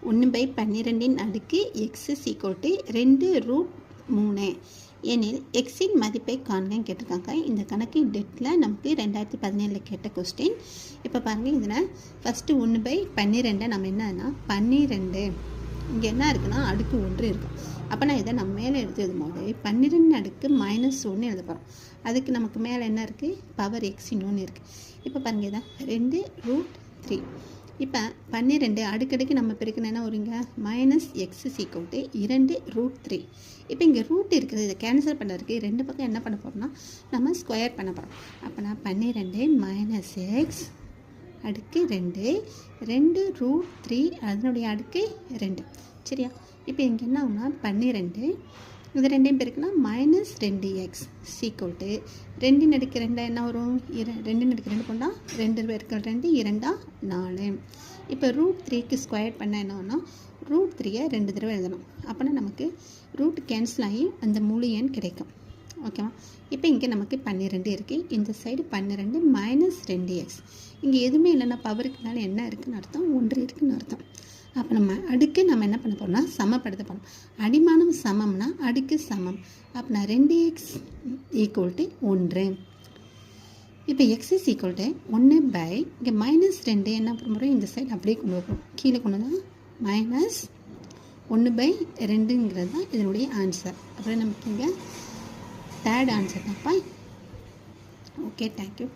1/12 x = 2√3 எனில் எக்ஸின் மதிப்பை காண்கன்னு கேட்டிருக்காங்க. இந்த கணக்கு டெட்டில் நமக்கு 2017 கேட்ட கொஸ்டின். இப்போ பாருங்கள், இதில் ஃபஸ்ட்டு 1/12 நம்ம என்னன்னா 12 இங்கே என்ன இருக்குன்னா அடுக்கு 1 இருக்கும். அப்போ நான் இதை நம்ம மேலே எடுத்து எழுதும்போது 12 - 1 எழுத போகிறோம். அதுக்கு நமக்கு மேலே என்ன இருக்குது, பவர் எக்ஸ் இன்னொன்று இருக்குது. இப்போ பாருங்கள், இதான் 2√3. இப்போ 12 அடுக்கடுக்கு நம்ம பெருக்கணும் என்ன வருங்க, -x = 2√3. இப்போ இங்கே ரூட் இருக்கிறது, இதை கேன்சல் பண்ணுறதுக்கு ரெண்டு பக்கம் என்ன பண்ண போகிறோம்னா நம்ம ஸ்கொயர் பண்ண போகிறோம். அப்போ நான் 12 - x அடுக்கு 2 2√3 அதனுடைய அடுக்கு 2. சரியா? இப்போ இங்கே என்ன ஆகுனா 12 இது ரெண்டையும் பெருக்குனா -2x = 2 அடுக்கு 2 என்ன வரும், 2 அடுக்கு 2 போனால் 2 பெருக்கல் 2 2 4. இப்போ √3க்கு ஸ்கொயர் பண்ண என்ன ஆகுனா √3 2 தடவை எழுதணும். அப்போனா நமக்கு ரூட் கேன்சல் ஆகி அந்த முழு எண் கிடைக்கும். ஓகேவா? இப்போ இங்கே நமக்கு 12 இருக்குது. இந்த சைடு 12 -2x. இங்கே எதுவுமே இல்லைன்னா பவருக்கு மேலே என்ன இருக்குதுன்னு அர்த்தம், 1 இருக்குதுன்னு அர்த்தம். அப்போ நம்ம அடுக்கு நம்ம என்ன பண்ண போகிறோம்னா சமப்படுத்த போகிறோம். அடிமானம் சமம்னா அடுக்கு சமம். அப்போ நான் 2x = 1. இப்போ x = 1 இங்கே -2 என்ன பண்ண போகிறோம், இந்த சைடு அப்படியே கொண்டு வைப்போம். கீழே கொண்டு வந்தால் -1/2ங்கிறது தான் இதனுடைய ஆன்சர். அப்புறம் நமக்கு இங்கே தேர்ட் ஆன்சர் தான்ப்பா. Okay, thank you.